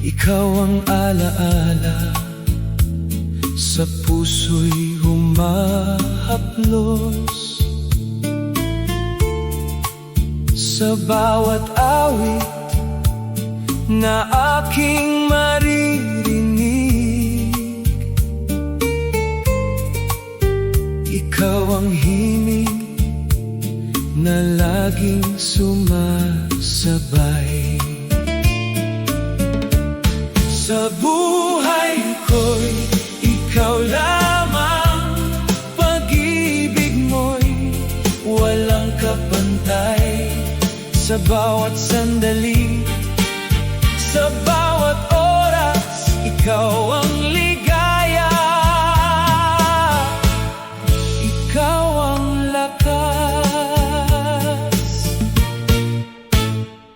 Ikaw ang alaala sa puso'y humahaplos. Sa bawat awit na aking maririnig, ikaw ang himig na laging sumasabay. Sa buhay ko'y ikaw lamang, pag-ibig mo'y walang kapantay. Sa bawat sandali, sa bawat oras, ikaw ang ligaya. Ikaw ang lakas.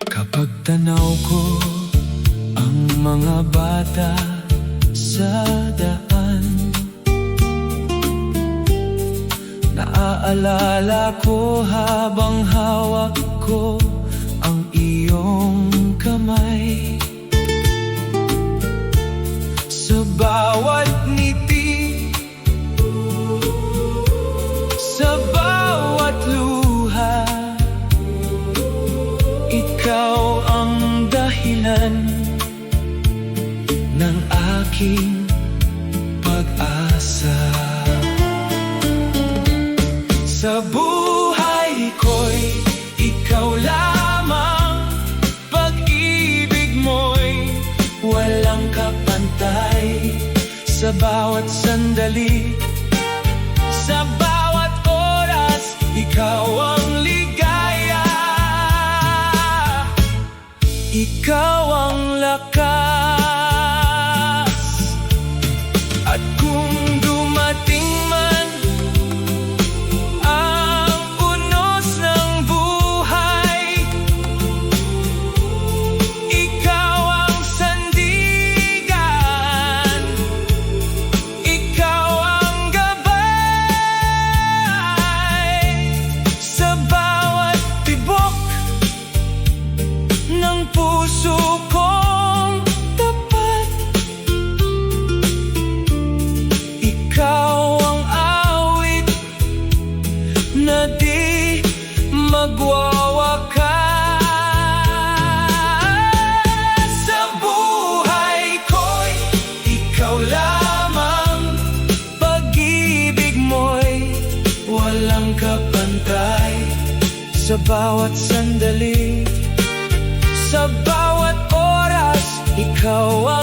Kapag tanaw ko ang mga bata sa daan, naaalala ko habang hawak ko ang iyong kamay. Sa bawat ngiti, sa bawat luha, ikaw ang dahilan ng aking pag-asa. Sa buhay ko'y ikaw lamang, pag-ibig mo'y walang kapantay. Sa bawat sandali, sa bawat oras, ikaw ang ligaya. Ikaw ang lakas. At kung dumating man ang unos ng buhay, ikaw ang sandigan, ikaw ang gabay. Sa bawat tibok ng puso kong tapat, ikaw ang awit na di magwawakas. Sa buhay ko'y ikaw lamang, pag-ibig mo'y walang kapantay. Sa bawat sandali, sa bawat oras, ikaw